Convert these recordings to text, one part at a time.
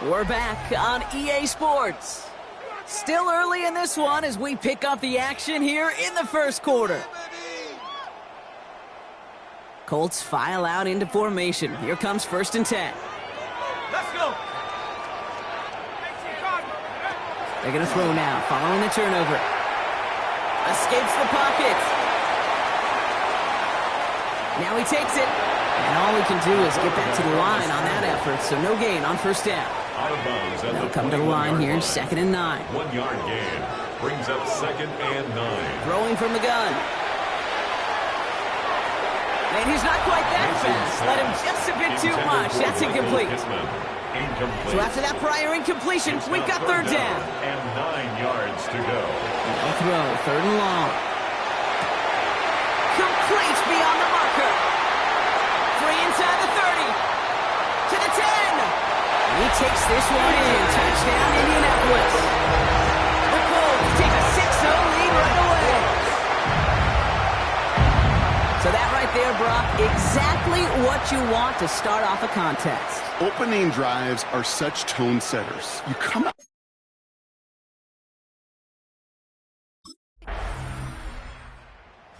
We're back on EA Sports. Still early in this one as we pick up the action here in the first quarter. Colts file out into formation. Here comes 1st and 10. Let's go. They're going to throw now, following the turnover. Escapes the pocket. Now he takes it. And all he can do is get back to the line on that effort, so no gain on 1st down. Out of bounds at They'll come to the line here, 2nd and 9. 1 yard gain. Brings up 2nd and 9. Throwing from the gun. And he's not quite that fast. Let him just a bit too much. That's incomplete. So after that prior incompletion, we've got 3rd down. And 9 yards to go. No throw, 3rd and long. Complete beyond the marker. Free inside the 30. To the 10. He takes this one in. Touchdown, Indianapolis. The Colts take a 6-0 lead right away. So that right there, Brock, exactly what you want to start off a contest. Opening drives are such tone setters. You come out.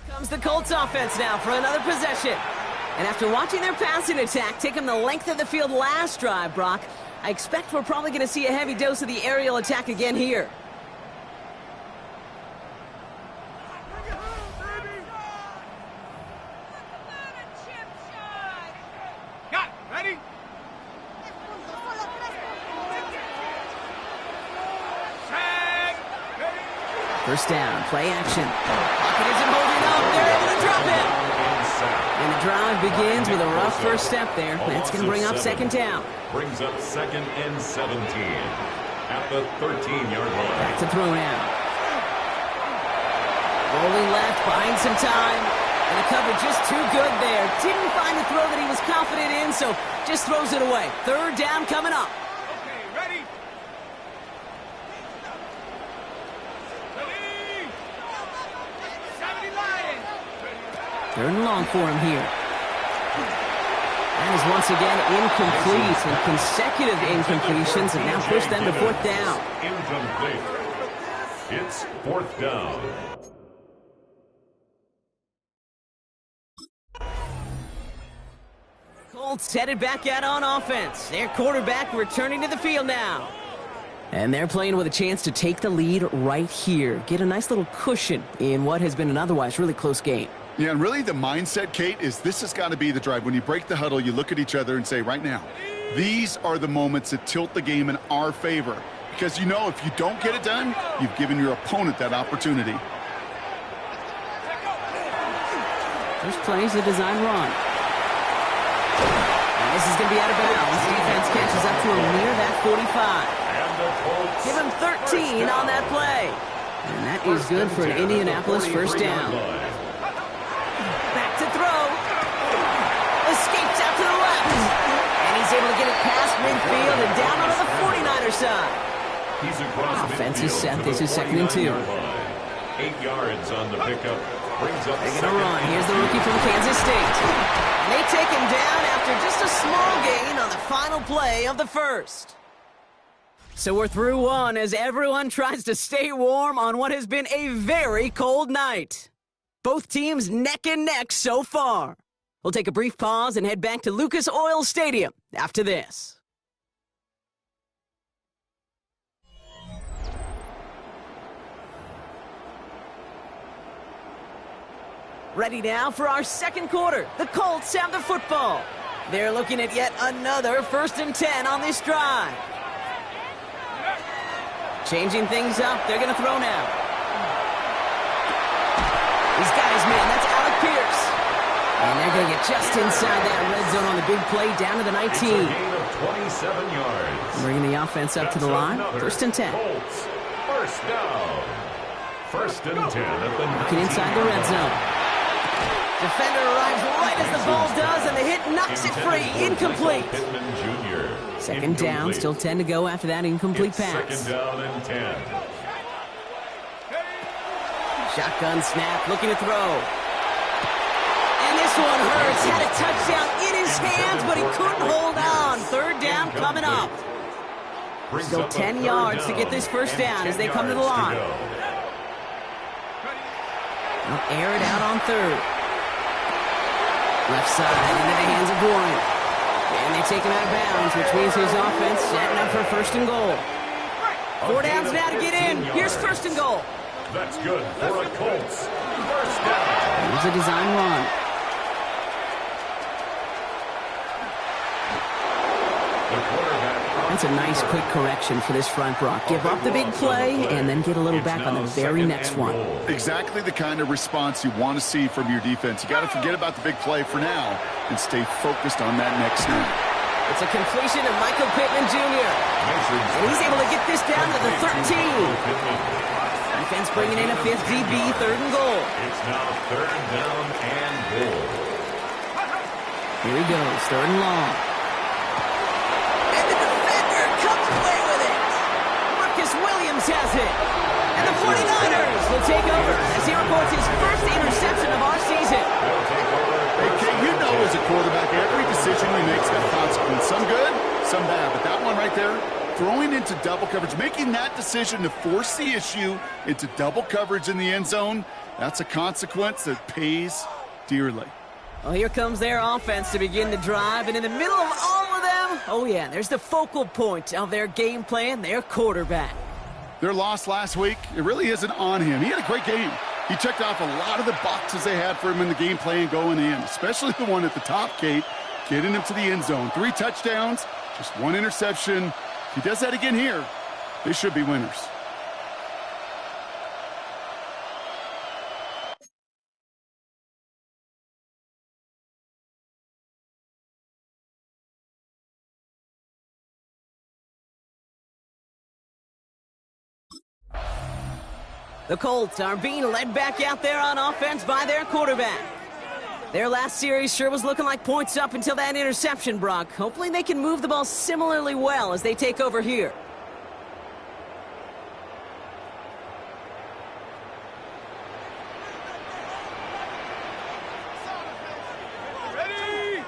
Comes the Colts offense now for another possession. And after watching their passing attack take them the length of the field last drive, Brock, I expect we're probably going to see a heavy dose of the aerial attack again here. Got it. Ready? Tag. Ready? 1st down, play action. Pocket isn't holding up. They're able to drop it. And the drive begins with a rough first step there. That's going to bring up 2nd down. Brings up 2nd and 17. At the 13-yard line. Back to throw now. Rolling left, buying some time. And the cover just too good there. Didn't find the throw that he was confident in, so just throws it away. 3rd down coming up. Okay, ready? Ready? 70 Lions. 3rd and long for him here. That is once again incomplete, and consecutive incompletions have now pushed them to 4th down. Incomplete. It's 4th down. Colts headed back out on offense. Their quarterback returning to the field now. And they're playing with a chance to take the lead right here. Get a nice little cushion in what has been an otherwise really close game. Yeah, and really the mindset, Kate, is this has got to be the drive. When you break the huddle, you look at each other and say, right now, these are the moments that tilt the game in our favor. Because you know if you don't get it done, you've given your opponent that opportunity. First play is a design run. And this is going to be out of bounds. Defense catches up to him near that 45. Give him 13 on that play. And that is good for an Indianapolis 1st down. Back to throw. Escapes out to the left. And he's able to get it past midfield and down onto the 49er side. Offense is set. This is 2nd and 2. 8 yards on the pickup. Brings up They're going to run. Here's the rookie from Kansas State. And they take him down after just a small gain on the final play of the 1st. So we're through one as everyone tries to stay warm on what has been a very cold night. Both teams neck and neck so far. We'll take a brief pause and head back to Lucas Oil Stadium after this. Ready now for our 2nd quarter. The Colts have the football. They're looking at yet another 1st and 10 on this drive. Changing things up. They're going to throw now. He's got his man. That's Alec Pierce. And they're going to get just inside that red zone on the big play down to the 19. It's a gain of 27 yards. Bringing the offense up to the line. 1st and 10. Colts, 1st down. 1st and 10 at the 19. Looking inside the red zone. Defender arrives right as the ball does, and the hit knocks it free. Incomplete. 2nd down, still 10 to go after that incomplete pass. 2nd down and 10. Shotgun snap, looking to throw. And this one hurts. Had a touchdown in his hands, but he couldn't hold on. 3rd down coming up. Brings Still up a 10 third yards to down get this first and down as 10 they come to the yards line. go. They'll air it out on third. Left side into the hands of Boyd. And they take him out of bounds, which means his offense setting up for first and goal. 4 downs now to get in. Here's first and goal. That's good for a Colts. First down. Here's a design run. The quarterback. That's a nice quick correction for this front, Brock. Give up the big play and then get a little back on the very next one. Exactly the kind of response you want to see from your defense. You got to forget about the big play for now and stay focused on that next snap. It's a completion of Michael Pittman Jr. And he's able to get this down to the 13. Defense bringing in a fifth DB, third and goal. It's now third down and goal. Here he goes, third and long. And the defender comes away with it. Marcus Williams has it. And the 49ers will take over as he records his first interception of our season. Hey, Kate, you know as a quarterback, every decision he makes has consequence. Some good, some bad. But that one right there, throwing into double coverage, making that decision to force the issue into double coverage in the end zone, that's a consequence that pays dearly. Well, here comes their offense to begin the drive, and in the middle of all of them, oh yeah, there's the focal point of their game plan, their quarterback. Their loss last week, it really isn't on him. He had a great game. He checked off a lot of the boxes they had for him in the game plan going in, especially the one at the top, Kate, getting him to the end zone. 3 touchdowns, just 1 interception. If he does that again here, they should be winners. The Colts are being led back out there on offense by their quarterback. Their last series sure was looking like points up until that interception, Brock. Hopefully they can move the ball similarly well as they take over here. Ready?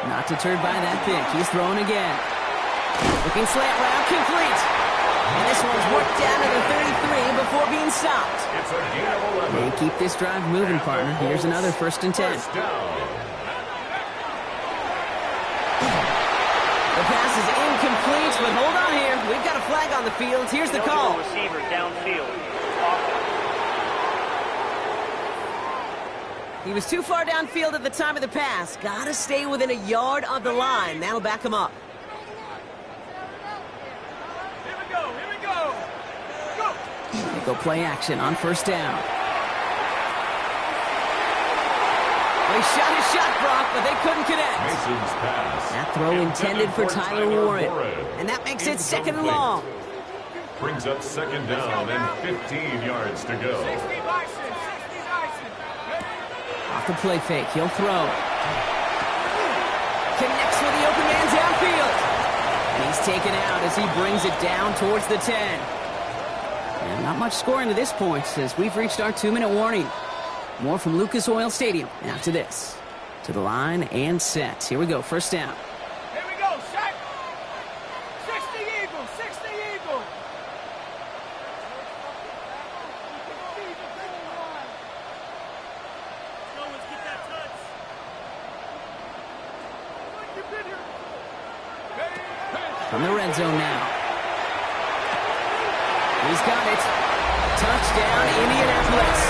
Not deterred by that pick. He's throwing again. Looking slant route, complete. And this one's worked down to the 33 before being stopped. It's a gain of 11. They keep this drive moving, partner. Here's another first and 10. First down. The pass is incomplete, but hold on here. We've got a flag on the field. Here's the call. Receiver downfield. He was too far downfield at the time of the pass. Got to stay within a yard of the line. That'll back him up. Here we go. Here we go. Go. They go play action on first down. They shot his shot, Brock, but they couldn't connect. Mason's pass. That throw intended for Tyler Warren. And that makes it second and long. Brings up second down and 15 yards to go. 60 Bison. 60 Bison. Off the play fake, he'll throw. Connects with the open man downfield. And he's taken out as he brings it down towards the 10. And not much scoring to this point as we've reached our 2-minute warning. More from Lucas Oil Stadium after this. To the line and set. Here we go, first down. Here we go. Set. 60 Eagles. 60 Eagles. From the red zone now. He's got it. Touchdown, Indianapolis.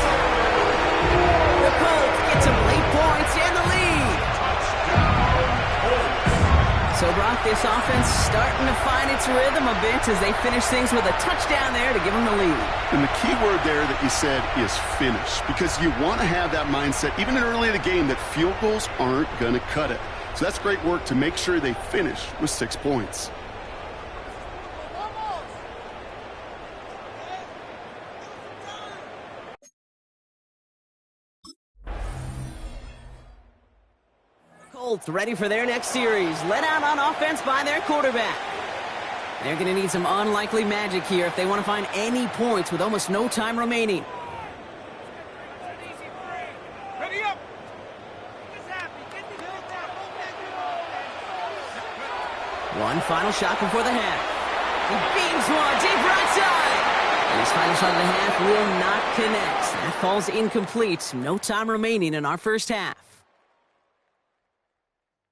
The Colts get some late points and the lead. So, Brock, this offense starting to find its rhythm a bit as they finish things with a touchdown there to give them the lead. And the key word there that you said is finish, because you want to have that mindset, even early in the game, that field goals aren't going to cut it. So that's great work to make sure they finish with 6 points. Colts ready for their next series. Let out on offense by their quarterback. They're going to need some unlikely magic here if they want to find any points with almost no time remaining. Ready up. One final shot before the half. He beams one, deep right side. And his final shot of the half will not connect. That falls incomplete. No time remaining in our first half.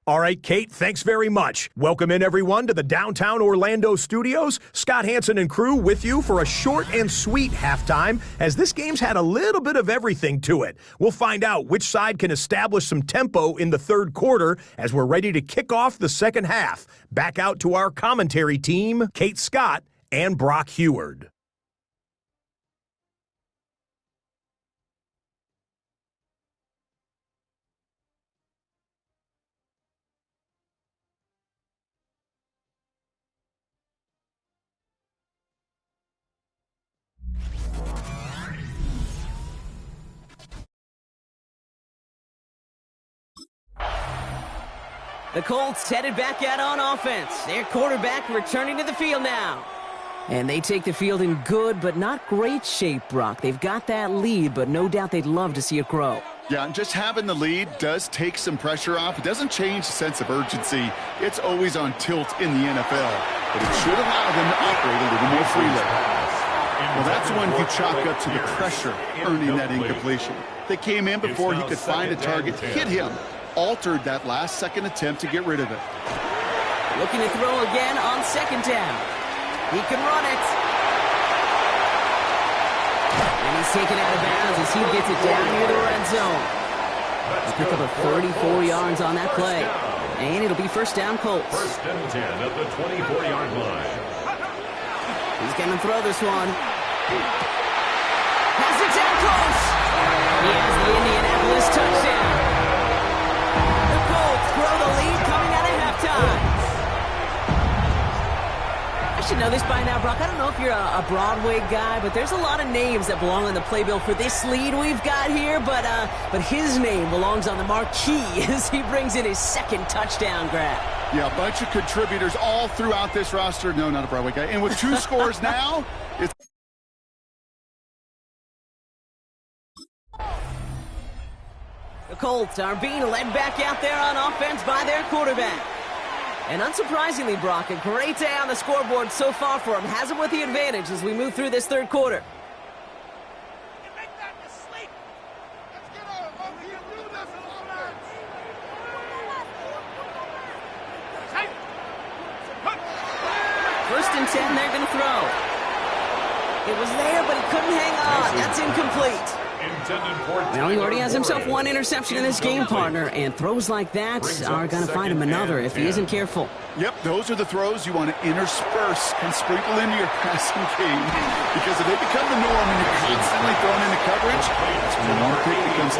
All right, Kate, thanks very much. Welcome in, everyone, to the downtown Orlando studios. Scott Hansen and crew with you for a short and sweet halftime, as this game's had a little bit of everything to it. We'll find out which side can establish some tempo in the third quarter as we're ready to kick off the second half. Back out to our commentary team, Kate Scott and Brock Heward. The Colts headed back out on offense. Their quarterback returning to the field now. And they take the field in good but not great shape, Brock. They've got that lead, but no doubt they'd love to see it grow. Yeah, and just having the lead does take some pressure off. It doesn't change the sense of urgency. It's always on tilt in the NFL. But it should allow them to operate a little more freely. Well, that's one you chalk up to the pressure earning that incompletion. They came in before he could find a target, hit him, altered that last-second attempt to get rid of it. Looking to throw again on second down. He can run it. And he's taken out of bounds as he gets it down near the red zone. He'll pick up a 34 yards on that play. And it'll be first down, Colts. First and 10 at the 24-yard line. He's going to throw this one. Has it down close. He has the Indianapolis touchdown. The Colts throw the lead coming out of halftime. I should know this by now, Brock. I don't know if you're a Broadway guy, but there's a lot of names that belong on the playbill for this lead we've got here, but his name belongs on the marquee as he brings in his second touchdown grab. Yeah, a bunch of contributors all throughout this roster. No, not a Broadway guy. And with two scores now, it's... The Colts are being led back out there on offense by their quarterback. And unsurprisingly, Brock, a great day on the scoreboard so far for him. Has him with the advantage as we move through this third quarter. First and 10, they're going to throw. It was there, but he couldn't hang on. That's incomplete. Well, he already has himself one interception in this game, partner, and throws like that are going to find him another if he isn't careful. Yep, those are the throws you want to intersperse and sprinkle into your passing game, because if they become the norm and you're constantly thrown into coverage, that's when one pick becomes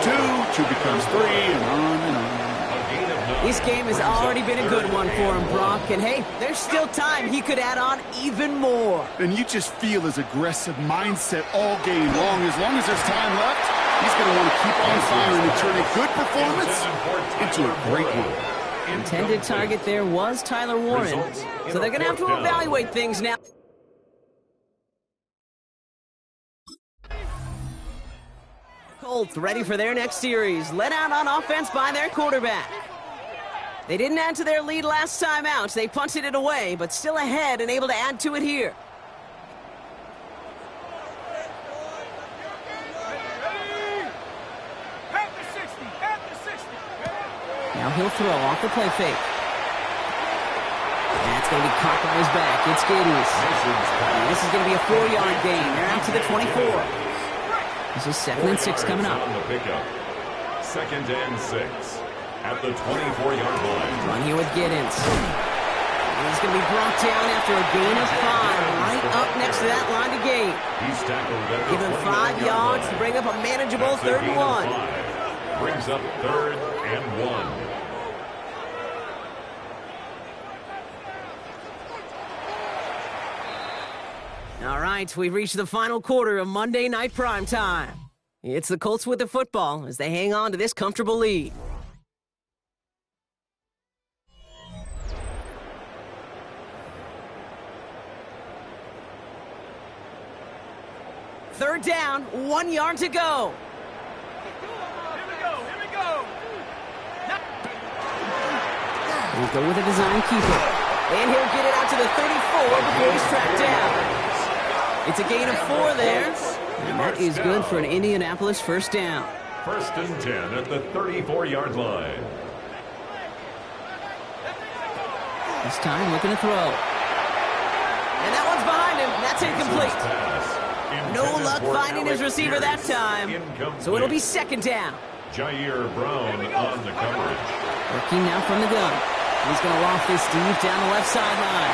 two becomes three, and on and on. This game has already been a good one for him, Brock, and hey, there's still time he could add on even more. And you just feel his aggressive mindset all game long. As long as there's time left, he's going to want to keep on firing and turn a good performance into a great one. Intended target there was Tyler Warren, so they're going to have to evaluate things now. Colts ready for their next series, led out on offense by their quarterback. They didn't add to their lead last time out. They punted it away, but still ahead and able to add to it here. Now he'll throw off the play fake. That's going to be caught by his back. It's Giddens. And this is going to be a 4-yard gain. They're out to the 24. This is 2nd and 6 coming up. Second and 6 at the 24-yard line. Run here with Giddens. He's going to be brought down after a gain of 5, right up next to that line to gain. He's tackled at the Give him 5 yards to bring up a manageable 3rd and 1. Brings up 3rd and 1. All right, we've reached the final quarter of Monday Night Primetime. It's the Colts with the football as they hang on to this comfortable lead. Third down, 1 yard to go. Here we go. We'll go with a design keeper. And he'll get it out to the 34 before he's tracked down. It's a gain of 4 there. And that is good for an Indianapolis first down. 1st and 10 at the 34-yard line. This time looking to throw. And that one's behind him. That's incomplete. No luck finding his receiver that time. So it'll be 2nd down. Jair Brown on the coverage. Working now from the gun. He's going to loft this deep down the left sideline.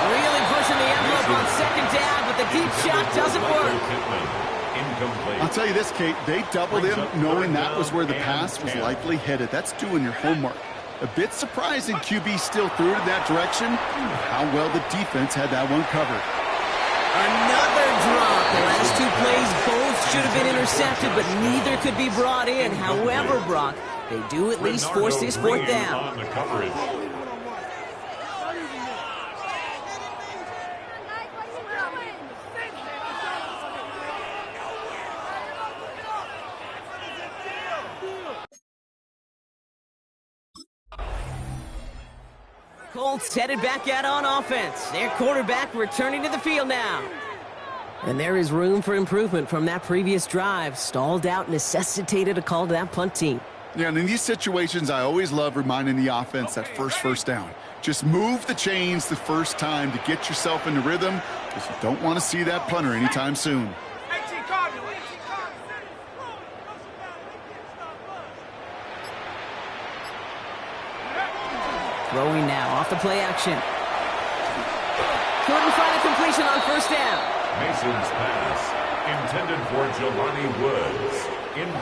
Really pushing the envelope on 2nd down, but the deep shot doesn't work. I'll tell you this, Kate, they doubled him knowing that was where the pass was likely headed. That's doing your homework. A bit surprising QB still threw it in that direction. How well the defense had that one covered. Another drop. The last 2 plays both should have been intercepted, but neither could be brought in. However, Brock, they do at least force this 4th down. On the coverage. Colts headed back out on offense. Their quarterback returning to the field now. And there is room for improvement from that previous drive. Stalled out, necessitated a call to that punt team. Yeah, and in these situations, I always love reminding the offense that first down. Just move the chains the first time to get yourself into rhythm, because you don't want to see that punter anytime soon. Throwing now off the play action. Couldn't find a completion on 1st down. Mason's pass intended for Giovanni Woods.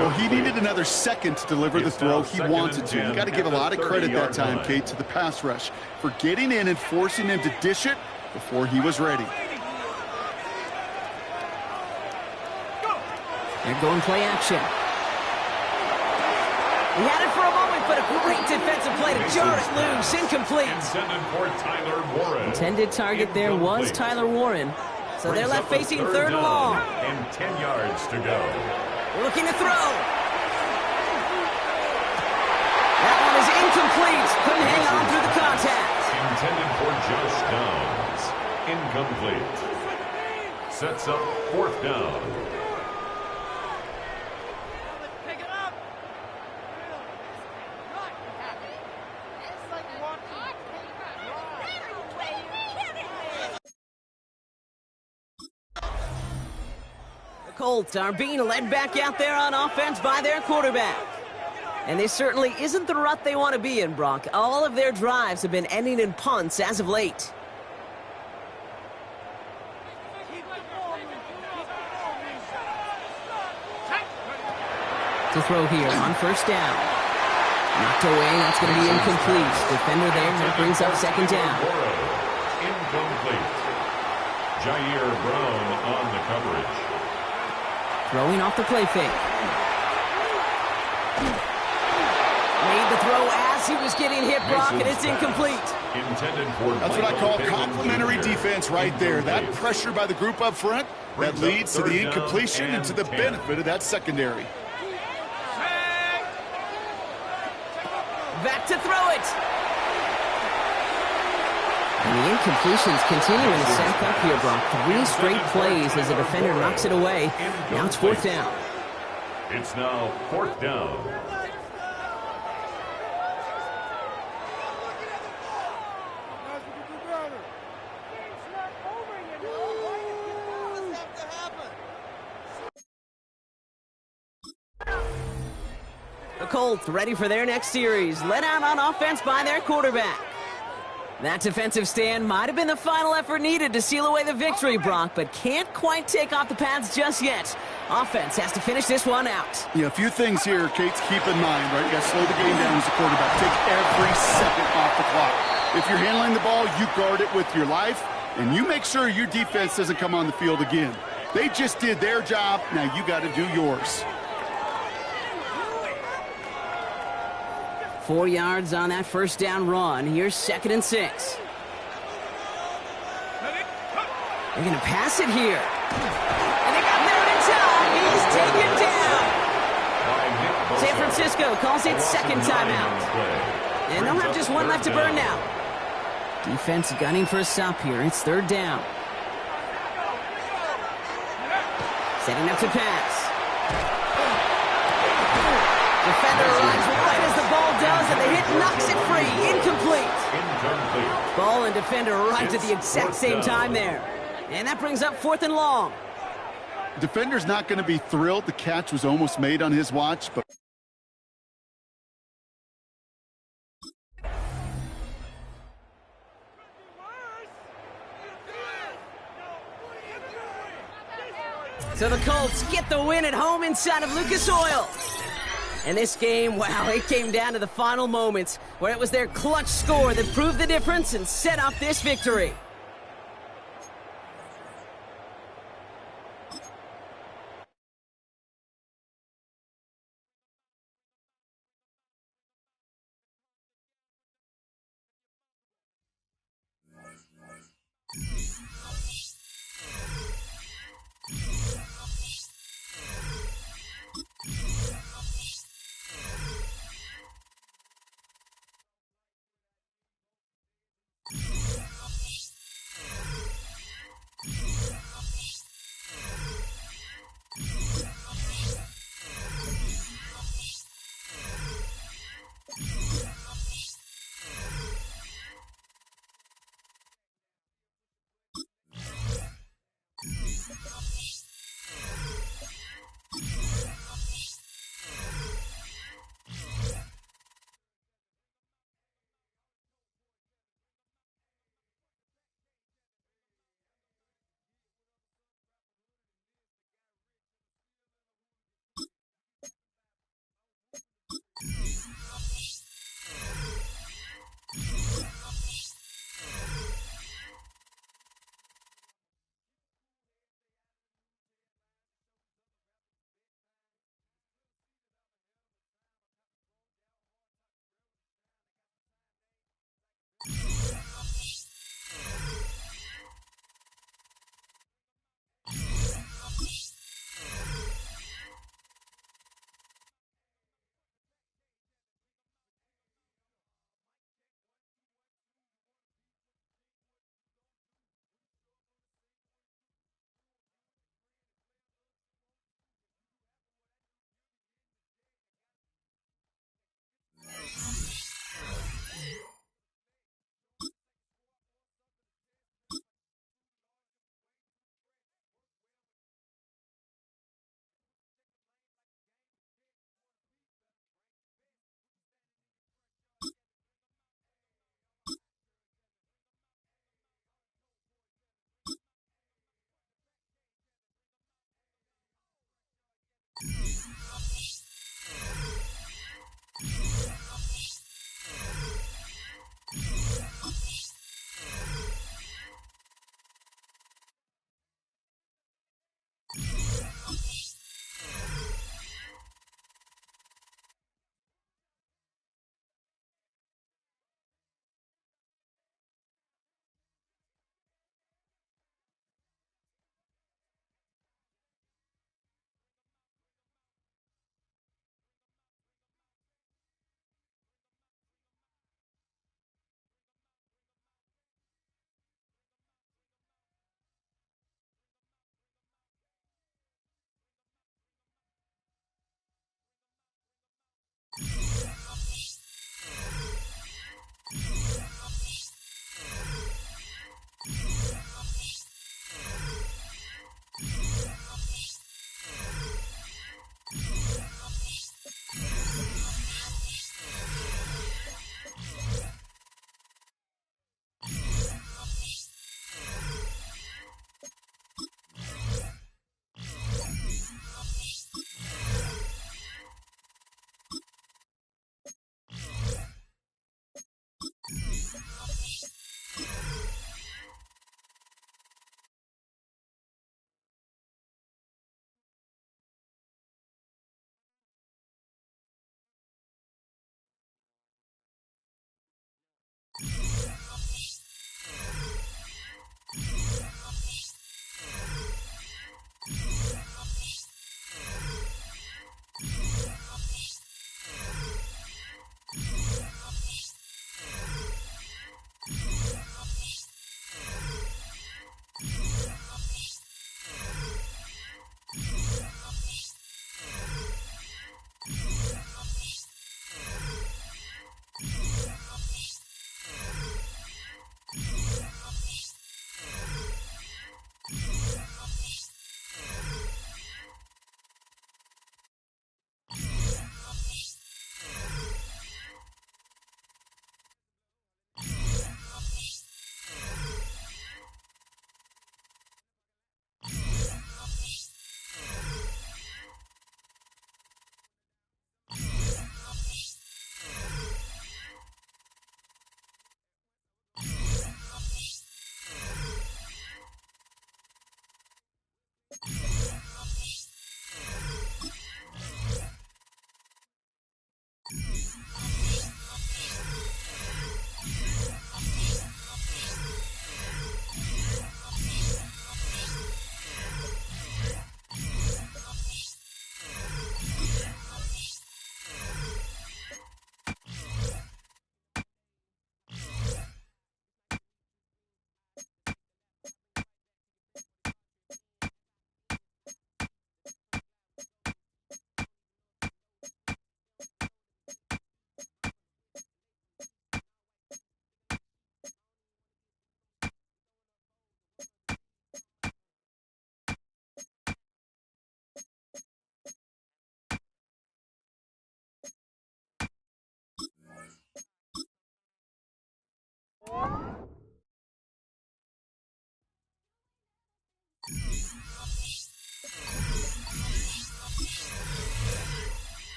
Well, he needed another second to deliver the throw he wanted to. You got to give a lot of credit that time, Kate, to the pass rush for getting in and forcing him to dish it before he was ready. They're going play action. He had it for a moment, but a great defensive play to jar it loose. Incomplete. Intended for Tyler Warren. Intended target there was Tyler Warren. So they're left facing 3rd and long. And 10 yards to go. Looking to throw. That one is incomplete. Couldn't hang on through the contact. Intended for Josh Downs. Incomplete. Sets up 4th down. Colts are being led back out there on offense by their quarterback. And this certainly isn't the rut they want to be in, Brock. All of their drives have been ending in punts as of late. To throw here on 1st down. Knocked away, that's going to be incomplete. Defender there, that brings up 2nd down. Incomplete. Jair Brown on the coverage. Throwing off the play fake. Made the throw as he was getting hit, Brock, and it's incomplete. That's what I call complimentary defense right there. That pressure by the group up front, that leads to the incompletion and to the benefit of that secondary. Back to throw it. And the incompletions continue in the sack up here, Brock. 3 straight plays as the defender knocks it away. Now it's 4th down. It's now 4th down. The Colts ready for their next series. Led out on offense by their quarterback. That defensive stand might have been the final effort needed to seal away the victory, Brock, but can't quite take off the pads just yet. Offense has to finish this one out. Yeah, a few things here, Kate, to keep in mind, right? You got to slow the game down as a quarterback. Take every second off the clock. If you're handling the ball, you guard it with your life, and you make sure your defense doesn't come on the field again. They just did their job. Now you got to do yours. 4 yards on that 1st down run. Here's 2nd and 6. They're going to pass it here. And they got there in time. He's taken down. San Francisco calls it 2nd timeout. And they'll have just one left to burn now. Defense gunning for a stop here. It's third down. Setting up to pass. Defender arrives right as the ball does, and the hit knocks it free. Incomplete. Ball and defender arrived at the exact same time there. And that brings up 4th and long. Defender's not going to be thrilled. The catch was almost made on his watch, but so the Colts get the win at home inside of Lucas Oil. And this game, wow, it came down to the final moments where it was their clutch score that proved the difference and set up this victory.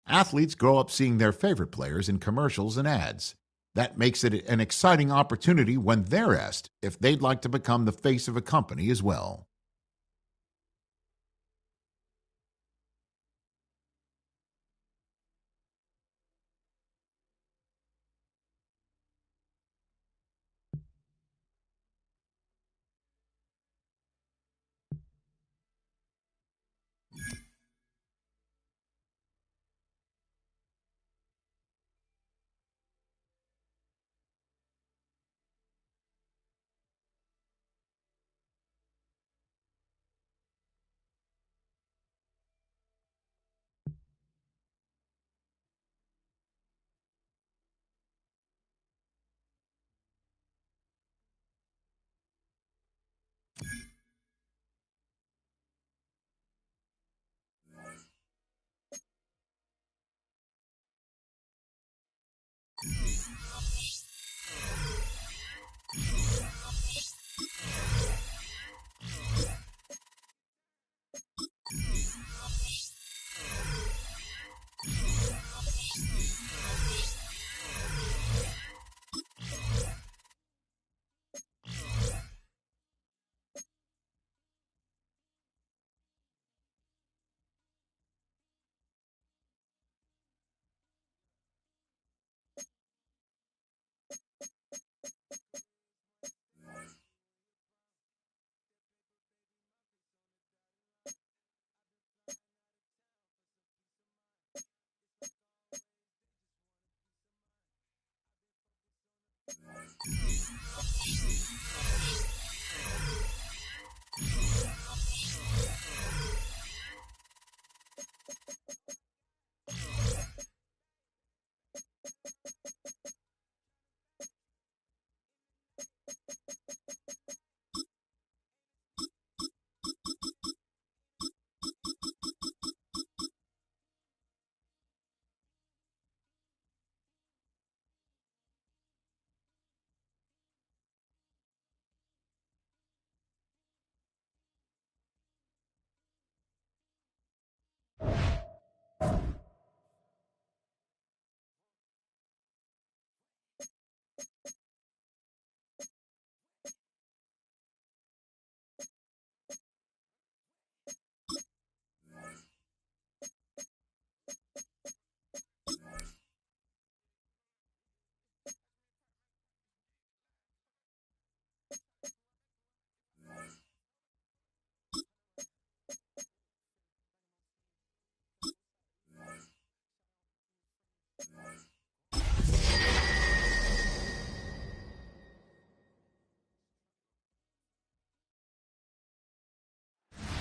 Athletes grow up seeing their favorite players in commercials and ads. That makes it an exciting opportunity when they're asked if they'd like to become the face of a company as well.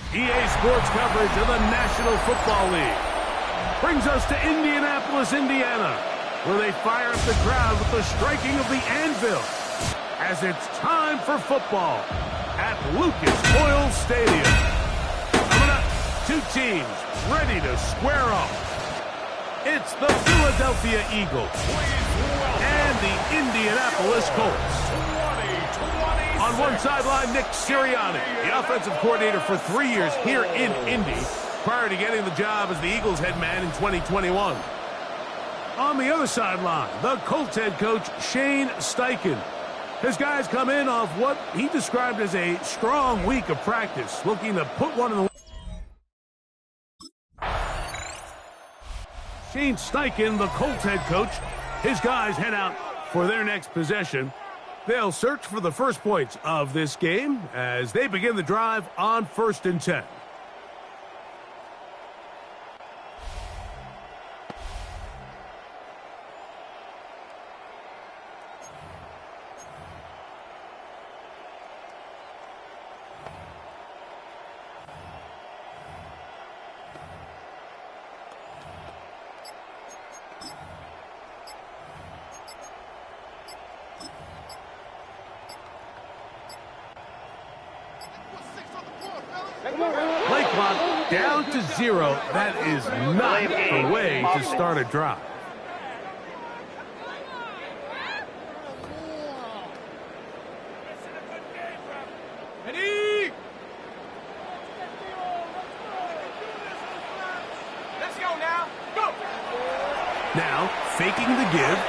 EA Sports coverage of the National Football League brings us to Indianapolis, Indiana, where they fire up the crowd with the striking of the anvil as it's time for football at Lucas Oil Stadium. Coming up, two teams ready to square off. It's the Philadelphia Eagles and the Indianapolis Colts. On one sideline, Nick Sirianni, the offensive coordinator for 3 years here in Indy, prior to getting the job as the Eagles head man in 2021. On the other sideline, the Colts head coach, Shane Steichen. His guys come in off what he described as a strong week of practice, looking to put one in the... Shane Steichen, the Colts head coach, his guys head out for their next possession. They'll search for the first points of this game as they begin the drive on 1st and 10. Play clock down to 0. That is not the way to start a drive. Ready? Let's go now. Go! Now, faking the give.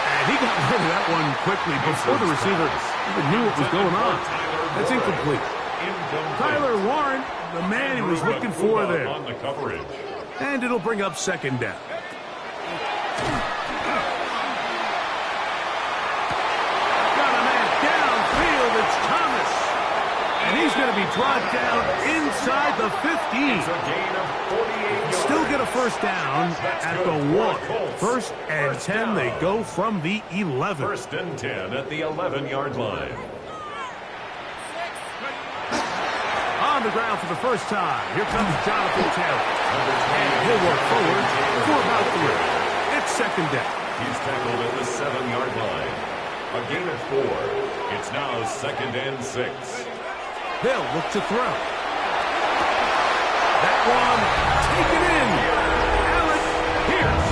And he got rid of that one quickly before the receiver even knew what was going on. That's incomplete. Tyler Warren, the man he was looking for there. And it'll bring up second down. Got a man downfield. It's Thomas. And he's going to be brought down inside the 15. Still get a first down at the 1. First and 10, they go from the 11. First and 10 at the 11-yard line. On the ground for the first time. Here comes Jonathan Taylor. And he'll work forward for about 3. It's second down. He's tackled at the 7-yard line. A gain of 4. It's now second and 6. They'll look to throw. That one taken in. Alec Pierce.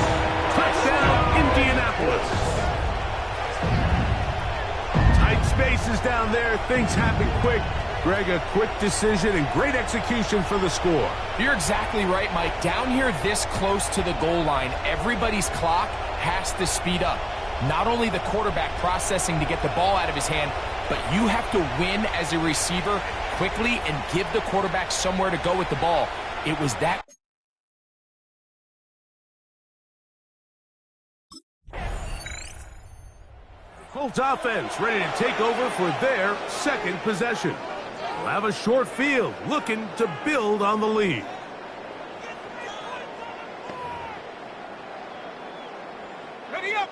Touchdown, Indianapolis. Tight spaces down there. Things happen quick. Greg, a quick decision and great execution for the score. You're exactly right, Mike. Down here this close to the goal line, everybody's clock has to speed up. Not only the quarterback processing to get the ball out of his hand, but you have to win as a receiver quickly and give the quarterback somewhere to go with the ball. It was that. Colts offense ready to take over for their second possession. They'll have a short field looking to build on the lead. Ready up.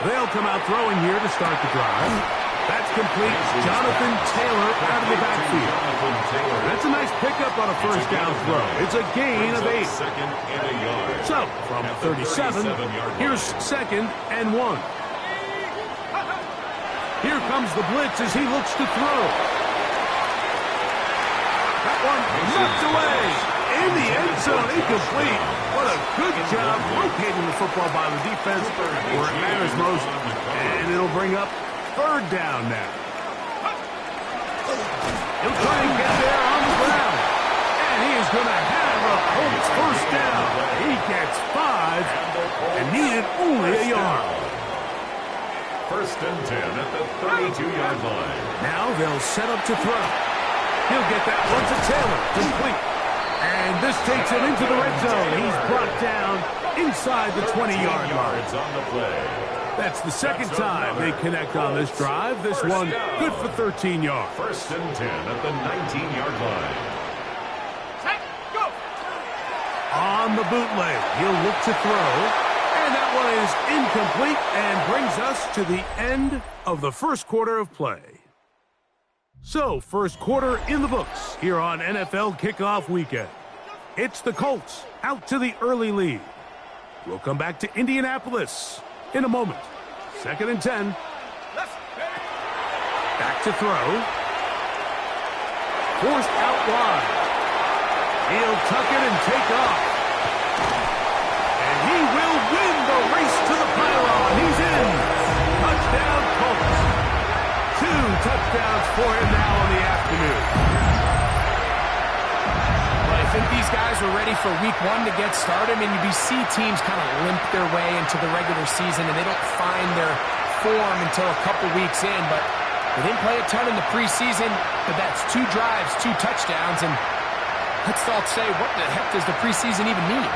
They'll come out throwing here to start the drive. That's complete. Jonathan Taylor out of the backfield. That's a nice pickup on a first down throw. It's a gain of 8. So, from 37, here's second and 1. Here comes the blitz as he looks to throw. That one knocked away. In the end zone, incomplete. What a good job locating the football by the defense where it matters most. And it'll bring up third down now. He'll try and get there on the ground. And he is going to have a Colts first down. He gets 5 and needed only a yard. First and 10 at the 32-yard line. Now they'll set up to throw. He'll get that one to Taylor. Complete. And this takes him into the red zone. He's brought down inside the 20-yard line. On the play. That's the second time they connect on this drive. This one good for 13 yards. First and 10 at the 19-yard line. Go. On the bootleg, he'll look to throw. And that one is incomplete and brings us to the end of the first quarter of play. So, first quarter in the books here on NFL Kickoff Weekend. It's the Colts out to the early lead. We'll come back to Indianapolis in a moment. Second and 10. Back to throw. Forced out wide. He'll tuck it and take off. And he will win the race to the pylon. He's in. Touchdown, Colts. 2 touchdowns for him now in the afternoon. Well, I think these guys are ready for week 1 to get started. I mean, you see teams kind of limp their way into the regular season, and they don't find their form until a couple weeks in. But they didn't play a ton in the preseason, but that's 2 drives, 2 touchdowns. And let's all say, what the heck does the preseason even mean?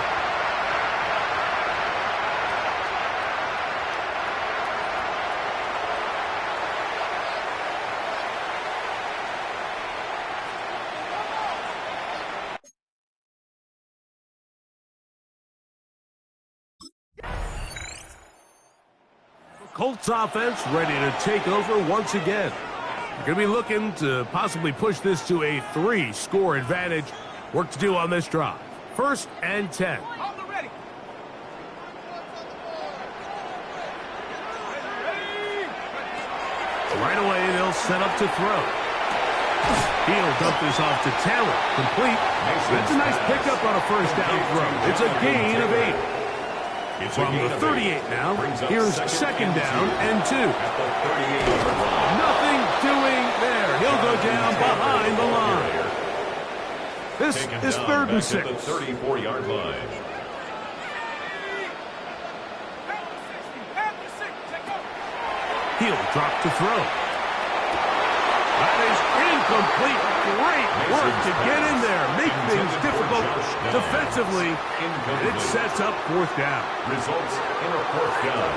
Colts offense ready to take over once again. You're going to be looking to possibly push this to a 3-score advantage. Work to do on this drive. First and 10. Right away, they'll set up to throw. He'll dump this off to Taylor. Complete. That's a nice pickup on a first down throw. It's a gain of 8. From the 38 now, here's second down and 2. Nothing doing there. He'll go down behind the line. This is 3rd and 6. The 34-yard line. He'll drop to throw. That is incomplete. Great work to get in there, make things difficult defensively. It sets up 4th down. Results in a 4th down.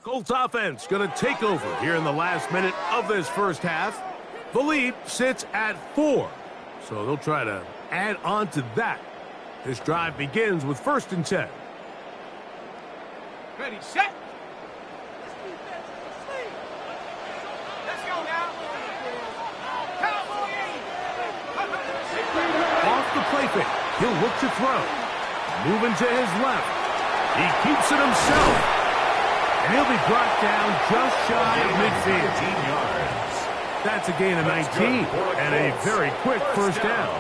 Colts offense going to take over here in the last minute of this first half. The lead sits at 4, so they'll try to add on to that. This drive begins with 1st and 10. Ready, set. Let's go now. Off the play fake, he'll look to throw. Moving to his left. He keeps it himself. And he'll be brought down just shy of midfield. 15 yards. That's a gain of 19 and a very quick first down.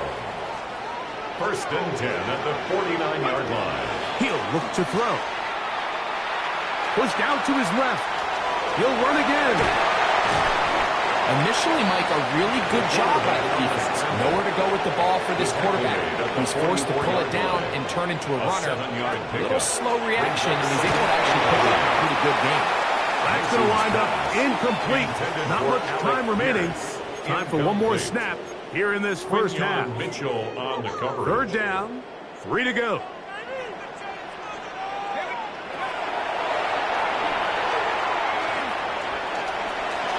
1st and 10 at the 49-yard line. He'll look to throw. Pushed out to his left. He'll run again. Initially, Mike, a really good job by the defense. Nowhere to go with the ball for this quarterback. He's forced to pull it down and turn into a runner. A little slow reaction, and he's able to actually pick up a pretty good game. That's going to wind up incomplete. Not much time remaining. Time for one more snap here in this first half. Mitchell on the coverage. 3rd down, 3 to go.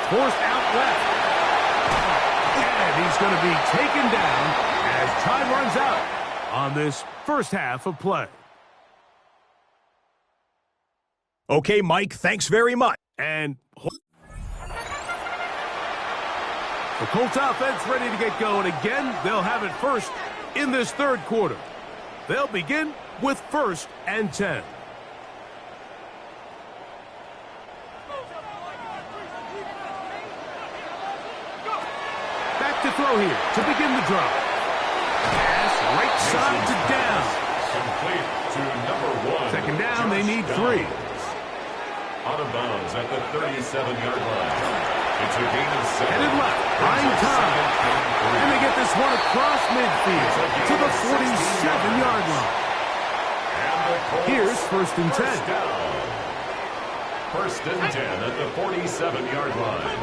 Forced out left. And he's going to be taken down as time runs out on this first half of play. Okay, Mike, thanks very much. And the Colts offense ready to get going again. They'll have it first in this 3rd quarter. They'll begin with 1st and 10. Back to throw here to begin the drive. Pass right side to down. Complete to number 1. 2nd down, they need 3. Out of bounds at the 37-yard line. It's a gain of 7. Headed left, buying time. And they get this one across midfield to the 47-yard line. Here's 1st and 10. 1st and 10 at the 47-yard line.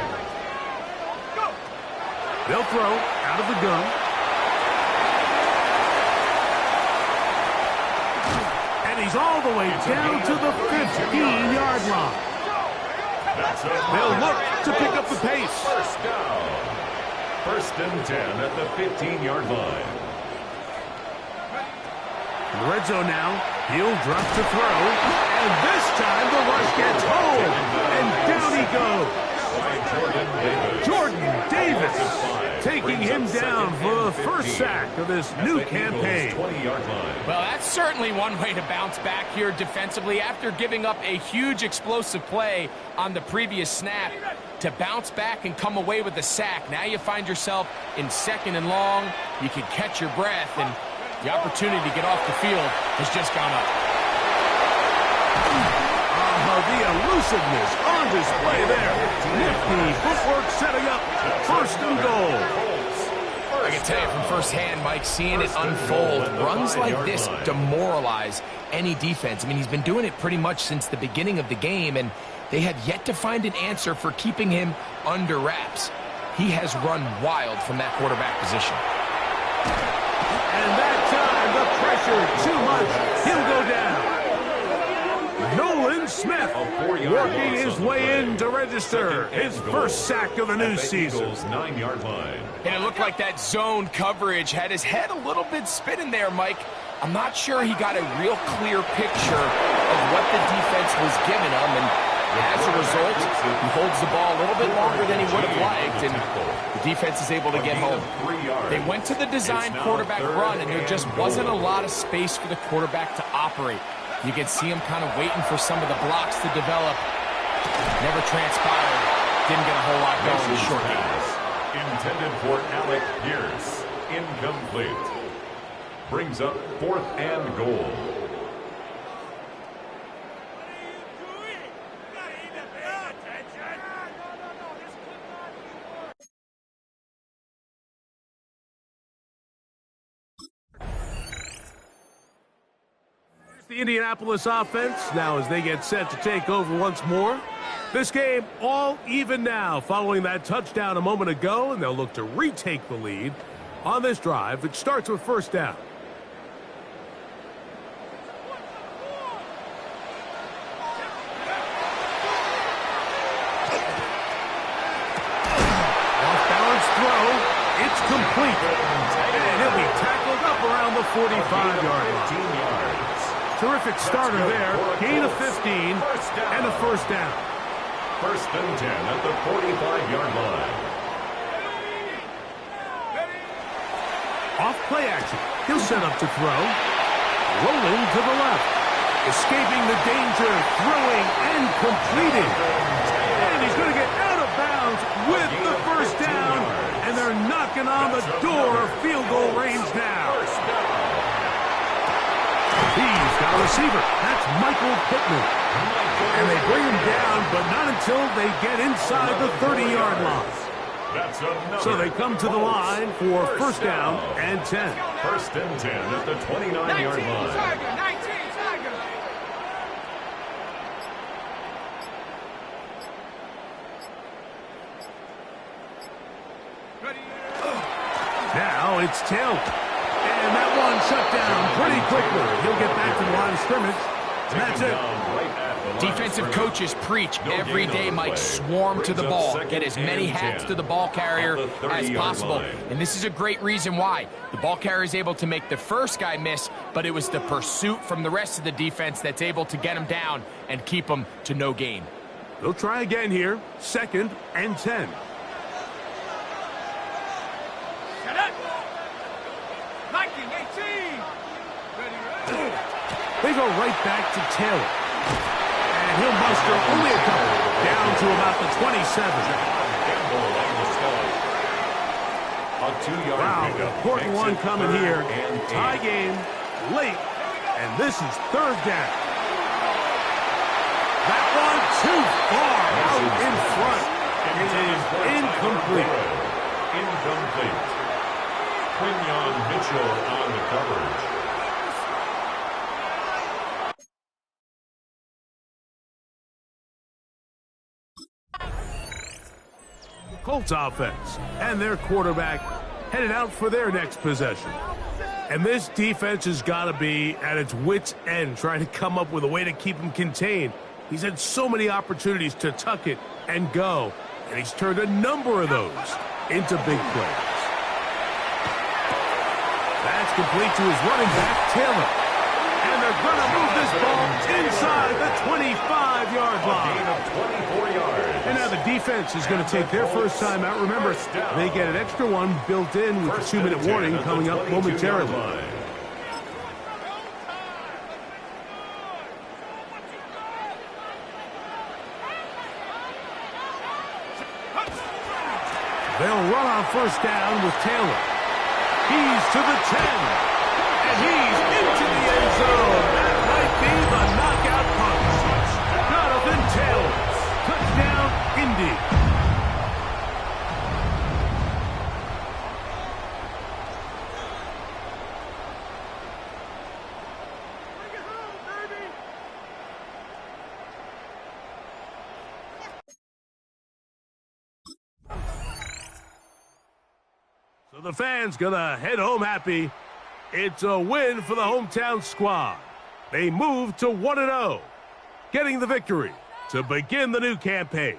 They'll throw out of the gun. And he's all the way down to the 15-yard line. They'll look to pick up the pace. 1st down. 1st and 10 at the 15-yard line. In the red zone now, he'll drop to throw. And this time the rush gets home. And down he goes. Jordan Davis taking him down for the first sack of this new campaign. Well, that's certainly one way to bounce back here defensively after giving up a huge explosive play on the previous snap. To bounce back and come away with a sack. Now you find yourself in 2nd and long. You can catch your breath, and the opportunity to get off the field has just gone up. The elusiveness on display there. Nifty footwork setting up 1st and goal. I can tell you from firsthand, Mike, seeing it unfold, runs like this demoralize any defense. I mean, he's been doing it pretty much since the beginning of the game, and they have yet to find an answer for keeping him under wraps. He has run wild from that quarterback position. And that time, the pressure too much. He'll go down. Nolan Smith working his way in to register his first sack of the new season. 9-yard line. And it looked like that zone coverage had his head a little bit spinning there, Mike. I'm not sure he got a real clear picture of what the defense was giving him, and as a result, he holds the ball a little bit longer than he would have liked, and the defense is able to get home. They went to the design quarterback run, and there just wasn't a lot of space for the quarterback to operate. You can see him kind of waiting for some of the blocks to develop. Never transpired. Didn't get a whole lot going in the short game. Intended for Alec Pierce. Incomplete. brings up 4th and goal. The Indianapolis offense now as they get set to take over once more. This game all even now following that touchdown a moment ago, and they'll look to retake the lead on this drive. It starts with first down. Off-balance throw. It's complete. And he'll be tackled up around the 45-yard line. Terrific starter there. Gain of 15 and a first down. 1st and 10 at the 45-yard line. Off play action. He'll set up to throw. Rolling to the left. Escaping the danger. Throwing and completing. And he's going to get out of bounds with the first down. And they're knocking on the door of field goal range now. He's got a receiver. That's Michael Pittman. And they bring him down, but not until they get inside the 30-yard line. So they come to the line for first down and 10. 1st and 10 at the 29-yard line. 19, Tiger. Now it's Taylor. And that one shut down pretty quickly. He'll get back to the line of scrimmage. And that's it. Defensive coaches preach every day, Mike, swarm to the ball. Get as many hats to the ball carrier as possible. And this is a great reason why. The ball carrier is able to make the first guy miss, but it was the pursuit from the rest of the defense that's able to get him down and keep him to no gain. They'll try again here. 2nd and 10. They go right back to Taylor. And he'll muster only a couple. Down to about the 27. Wow, important one coming here. Tie game, late, and this is 3rd down. That one too far out in front. It is incomplete. Incomplete. Quinyon Mitchell on the coverage. Colts offense and their quarterback headed out for their next possession. And this defense has got to be at its wits' end trying to come up with a way to keep him contained. He's had so many opportunities to tuck it and go, and he's turned a number of those into big plays. That's complete to his running back, Taylor. And they're going to move this ball inside the 25-yard line. Gain of 24 yards. And now the defense is going to take their first time out. Remember, they get an extra one built in with the 2-minute warning coming up momentarily. They'll run on first down with Taylor. He's to the 10. And he's into the end zone. That might be the knockout punch. Jonathan Taylor. Touchdown, Indy. So the fans gonna head home happy. It's a win for the hometown squad. They move to 1-0, getting the victory to begin the new campaign.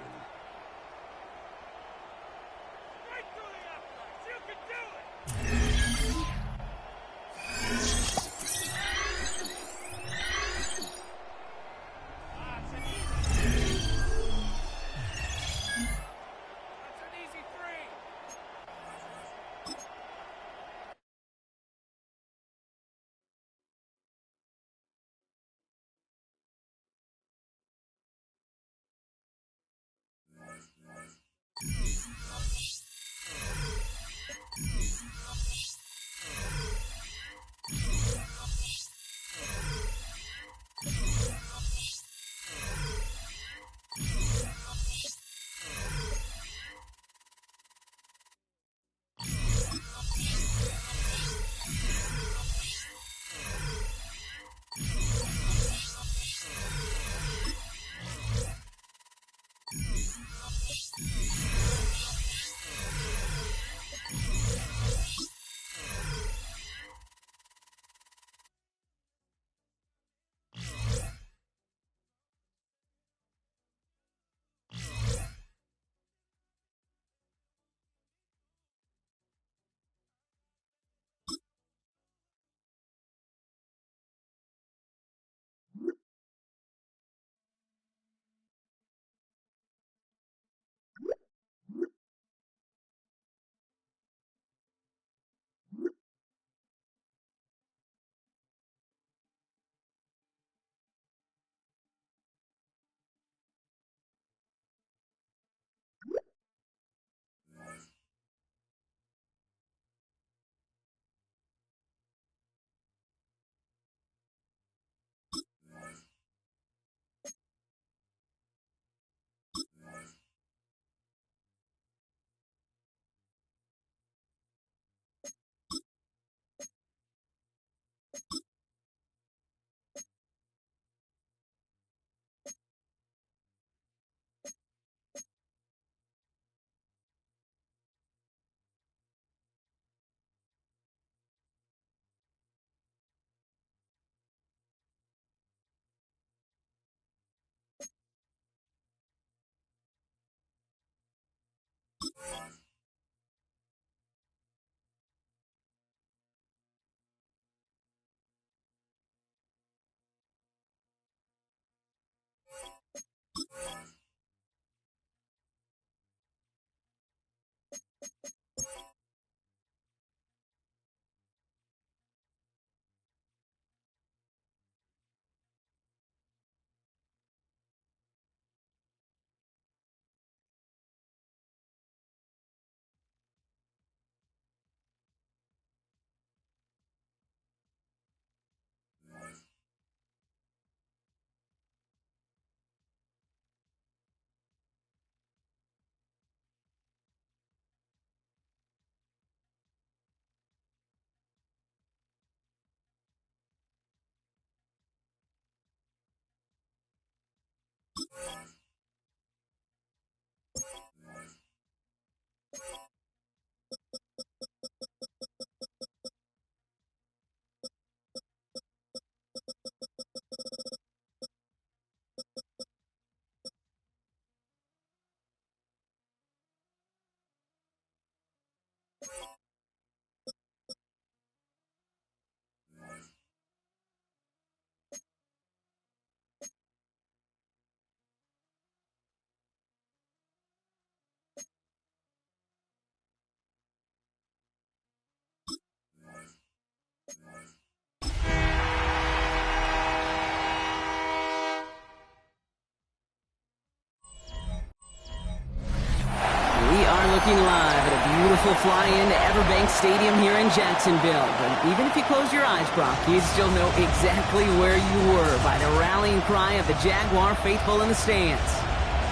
Looking live at a beautiful fly-in to Everbank Stadium here in Jacksonville. But even if you close your eyes, Brock, you'd still know exactly where you were by the rallying cry of the Jaguar faithful in the stands.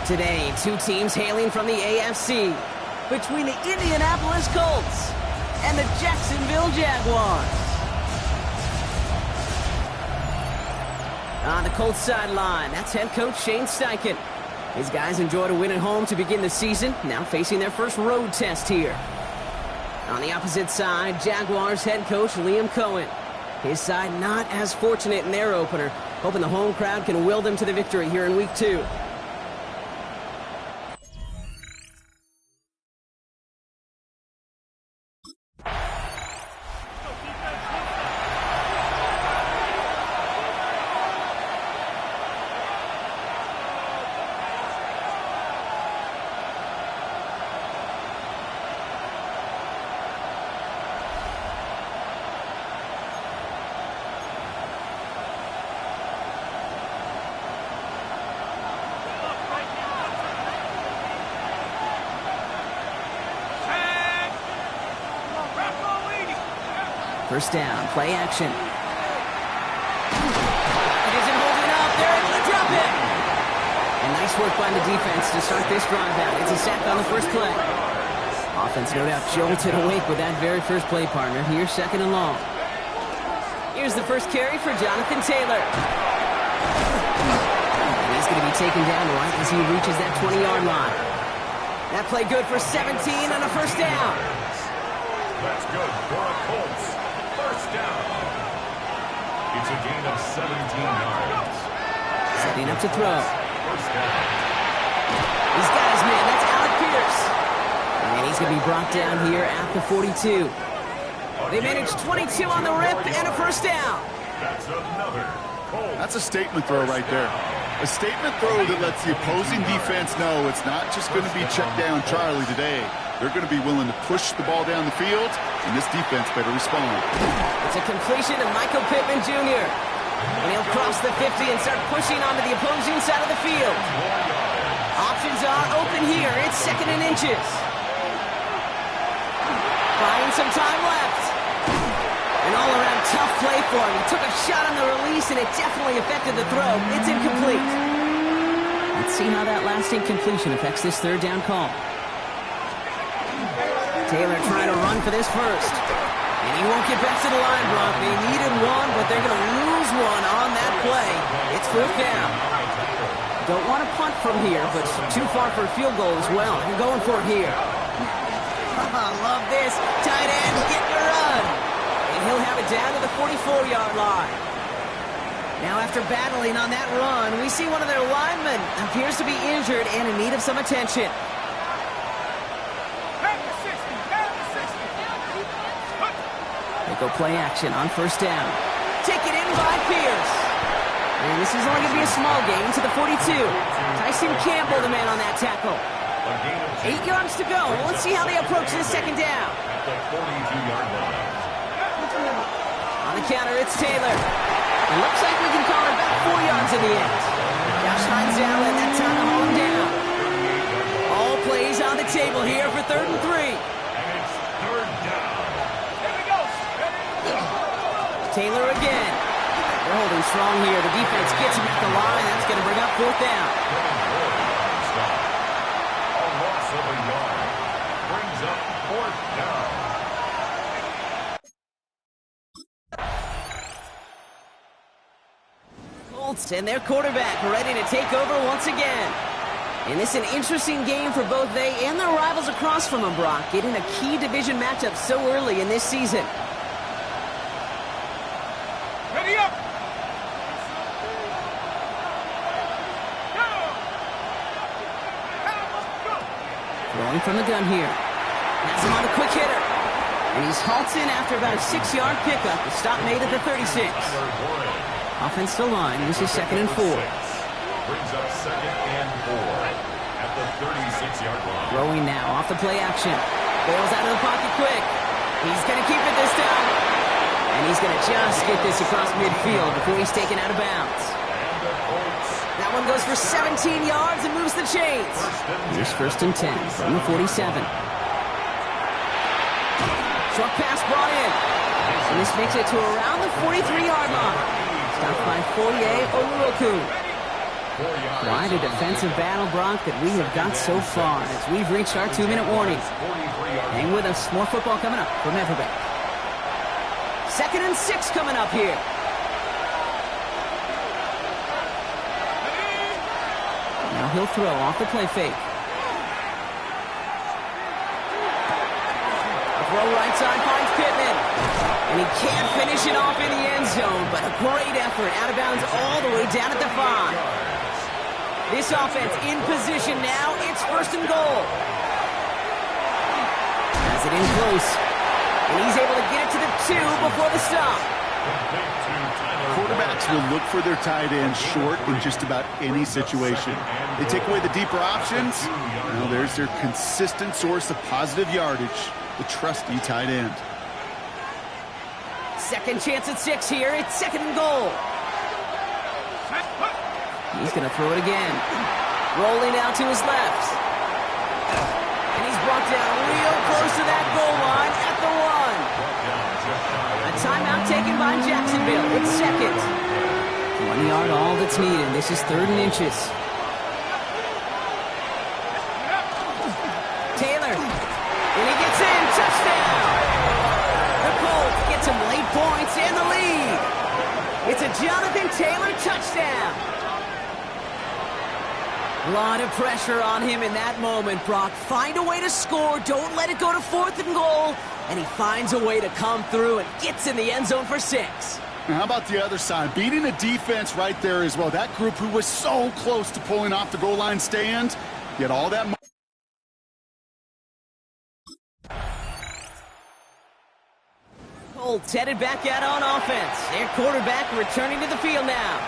Today, two teams hailing from the AFC, between the Indianapolis Colts and the Jacksonville Jaguars. On the Colts sideline, that's head coach Shane Steichen. His guys enjoyed a win at home to begin the season, now facing their first road test here. On the opposite side, Jaguars head coach Liam Cohen. His side not as fortunate in their opener, hoping the home crowd can will them to the victory here in Week 2. First down, play action. It isn't holding up. They're able to drop it. And nice work by the defense to start this drive out. It's a sack on the first play. Offense no doubt jolted awake with that very first play, partner. Here's second and long. Here's the first carry for Jonathan Taylor. And he's going to be taken down right as he reaches that 20-yard line. That play good for 17 on a first down. That's good for a Colts. First down. It's a gain of 17 yards. Setting up to throw. First down. He's got his man. That's Alec Pierce. And he's going to be brought down here at the 42. They managed 22 on the rip and a first down. That's another Colts. That's a statement throw right there. A statement throw that lets the opposing defense know it's not just going to be check down Charlie today. They're going to be willing to push the ball down the field, and this defense better respond. It's a completion to Michael Pittman Jr. And he'll cross the 50 and start pushing onto the opposing side of the field. Options are open here. It's second and inches. Buying some time left. An all-around tough play for him. He took a shot on the release, and it definitely affected the throw. It's incomplete. Let's see how that last incompletion affects this third down call. Taylor trying to run for this first. And he won't get back to the line, Brock. They needed one, but they're going to lose one on that play. It's fourth down. Don't want to punt from here, but too far for a field goal as well. I'm going for it here. Love this. Tight end getting a run. And he'll have it down to the 44-yard line. Now after battling on that run, we see one of their linemen appears to be injured and in need of some attention. They go play action on first down. Taken in by Pierce. And this is only going to be a small gain to the 42. Tyson Campbell, the man on that tackle. A gain of 8 yards to go. Let's see how they approach this second down. At the 42-yard line. On the counter, it's Taylor. It looks like we can call it back 4 yards in the end. Josh Hines down, and that time to haul him down. All plays on the table here for 3rd and 3. And it's 3rd down. Here we go. Taylor again. They're holding strong here. The defense gets him at the line. That's going to bring up 4th down. Stop. A loss of a yard. Brings up 4th down. Colts and their quarterback ready to take over once again. And it's an interesting game for both they and their rivals across from them, Brock, getting a key division matchup so early in this season. Ready up. Throwing from the gun here. Has him on a quick hitter. And he's halted after about a 6-yard pickup. The stop made at the 36. Offensive line. This is 2nd and 4. Brings up 2nd and 4 at the 36-yard line. Throwing now off the play action. Bails out of the pocket quick. He's going to keep it this time. And he's going to just get this across midfield before he's taken out of bounds. And the Colts. That one goes for 17 yards and moves the chains. Here's 1st and 10 from the 47. Short pass brought in. And this makes it to around the 43-yard line. Stopped by Foye Oluoku. Quite a defensive battle, Brock, that we have got so far as we've reached our 2-minute warning. Hang with us. More football coming up from Everbank. 2nd and 6 coming up here. Now he'll throw off the play fake. A throw right side finds Pittman. And he can't finish it off in the end zone, but a great effort out of bounds all the way down at the 5. This offense in position now. It's 1st and goal. Has it in close. And he's able to get it to the 2 before the stop. Quarterbacks will look for their tight end short in just about any situation. They take away the deeper options. Well, there's their consistent source of positive yardage, the trusty tight end. Second chance at 6 here. It's 2nd and goal. He's going to throw it again. Rolling out to his left. And he's brought down real close to that goal line at the 1. A timeout taken by Jacksonville. It's 2nd. 1 yard, all that's needed. This is 3rd and inches. Taylor. And he gets in. Touchdown. The Colts get some late points and the lead. It's a Jonathan Taylor touchdown. A lot of pressure on him in that moment, Brock. Find a way to score. Don't let it go to 4th and goal. And he finds a way to come through and gets in the end zone for 6. Now, how about the other side? Beating a defense right there as well. That group who was so close to pulling off the goal line stand. Yet all that... Colts headed back out on offense. Their quarterback returning to the field now.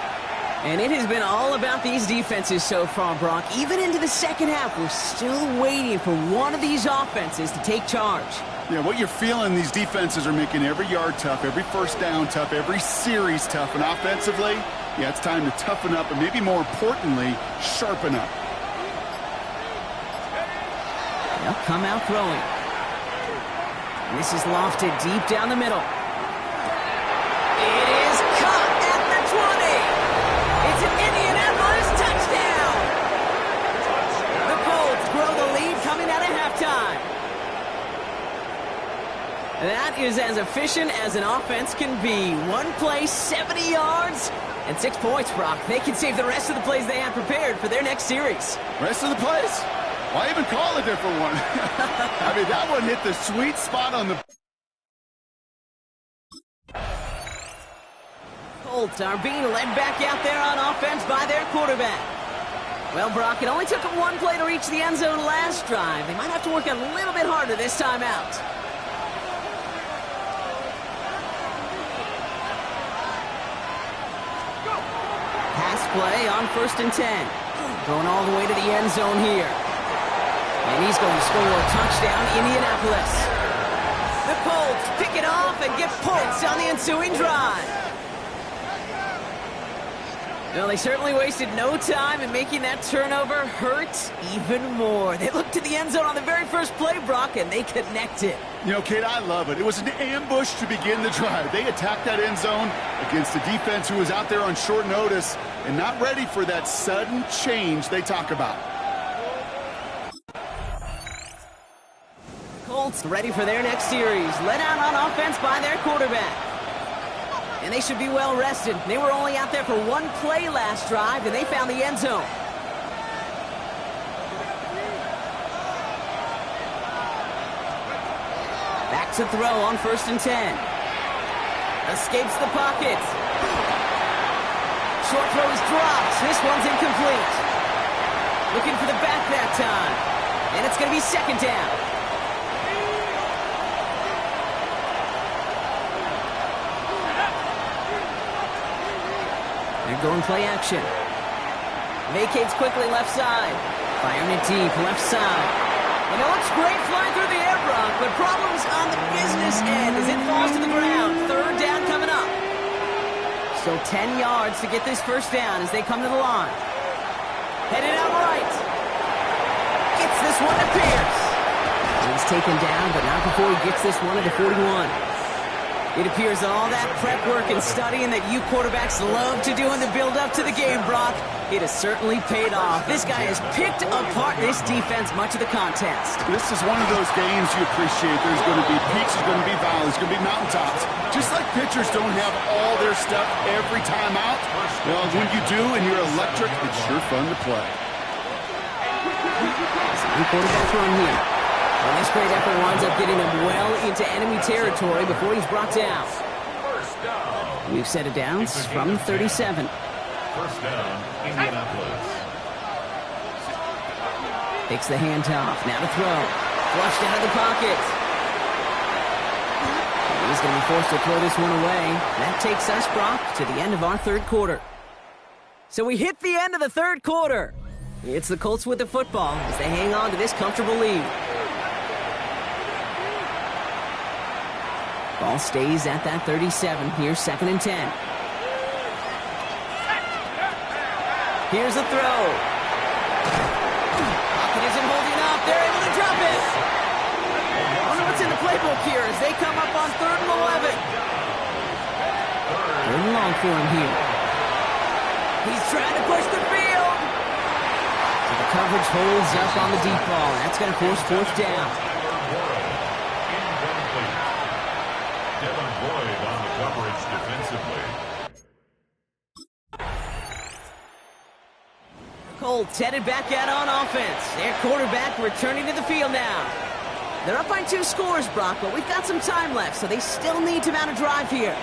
And it has been all about these defenses so far, Brock. Even into the second half, we're still waiting for one of these offenses to take charge. Yeah, what you're feeling, these defenses are making every yard tough, every first down tough, every series tough. And offensively, yeah, it's time to toughen up and maybe more importantly, sharpen up. They'll come out throwing. And this is lofted deep down the middle. It is caught at the 20. It's an Indianapolis touchdown. The Colts grow the lead coming out of halftime. That is as efficient as an offense can be. One play, 70 yards, and 6 points, Brock. They can save the rest of the plays they have prepared for their next series. Rest of the plays? Why even call a different one? I mean, that one hit the sweet spot on the... Colts are being led back out there on offense by their quarterback. Well, Brock, it only took them one play to reach the end zone last drive. They might have to work a little bit harder this time out. Pass play on 1st and 10. Going all the way to the end zone here. And he's going to score a touchdown, Indianapolis. The Colts pick it off and get points on the ensuing drive. Well, they certainly wasted no time in making that turnover hurt even more. They looked to the end zone on the very first play, Brock, and they connected. You know, Kate, I love it. It was an ambush to begin the drive. They attacked that end zone against a defense who was out there on short notice and not ready for that sudden change they talk about. Colts ready for their next series. Led out on offense by their quarterback. And they should be well rested. They were only out there for one play last drive, and they found the end zone. Back to throw on 1st and 10. Escapes the pocket. Short throw is dropped. This one's incomplete. Looking for the back that time. And it's going to be 2nd down. They're going play action. Vacates quickly left side. Firing it deep, left side. And it looks great flying through the air, Brock, but problems on the business end as it falls to the ground. 3rd down coming up. Still 10 yards to get this 1st down as they come to the line. Headed out right. Gets this one to Pierce. He's taken down, but not before he gets this one at the 41. It appears all that prep work and studying that you quarterbacks love to do in the build-up to the game, Brock, it has certainly paid off. This guy has picked apart this defense much of the contest. This is one of those games you appreciate. There's going to be peaks, there's going to be valleys, there's going to be mountaintops. Just like pitchers don't have all their stuff every time out, well, when you do and you're electric, it's sure fun to play. Second quarterback run here. Well, this great effort winds up getting him well into enemy territory before he's brought down. We've set it down from 37. 1st down, Indianapolis. Takes the handoff. Now to throw. Flushed out of the pocket. He's going to be forced to throw this one away. That takes us, Brock, to the end of our 3rd quarter. So we hit the end of the 3rd quarter. It's the Colts with the football as they hang on to this comfortable lead. Ball stays at that 37. Here's 2nd and 10. Here's a throw. Pocket isn't holding up. They're able to drop it. I wonder what's in the playbook here as they come up on 3rd and 11. 3rd and long for him here. He's trying to push the field. So the coverage holds up on the deep ball. That's going to force 4th down. Boyd on the coverage defensively. Colts headed back out on offense. Their quarterback returning to the field now. They're up by 2 scores, Brock, but we've got some time left, so they still need to mount a drive here.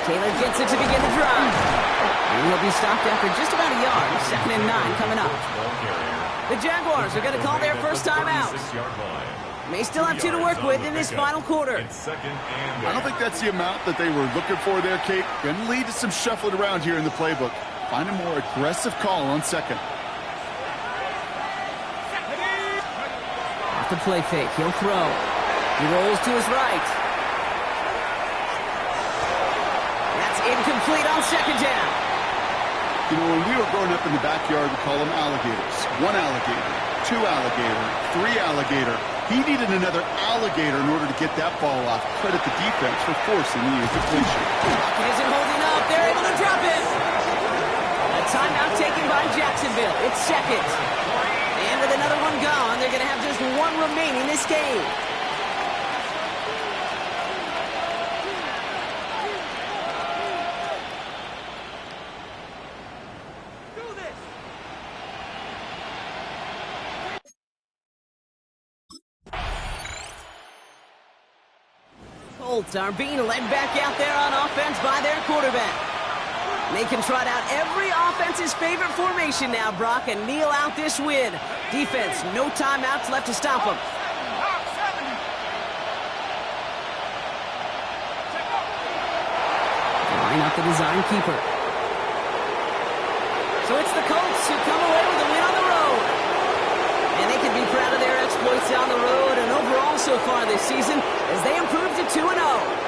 Taylor gets it to begin the drive. And he'll be stopped after just about a yard. 2nd and 9 coming up. The Jaguars are going to call their first time out. May still have 2 to work with in this final quarter. I don't think that's the amount that they were looking for there, Kate. Going to lead to some shuffling around here in the playbook. Find a more aggressive call on 2nd. Off the play fake, he'll throw. He rolls to his right. That's incomplete on 2nd down. You know, when we were growing up in the backyard, we call them alligators. 1 alligator, 2 alligator, 3 alligator. He needed another alligator in order to get that ball off. Credit the defense for forcing the incompletion. Pocket isn't holding up. They're able to drop it. A timeout taken by Jacksonville. It's 2nd. And with another one gone, they're going to have just 1 remaining this game. Colts are being led back out there on offense by their quarterback. They can trot out every offense's favorite formation now, Brock, and kneel out this win. Defense, no timeouts left to stop them. Line up the design keeper. So it's the Colts who come away with a win on the road. And they can be proud of their exploits on the road and overall so far this season as they improve to 2-0.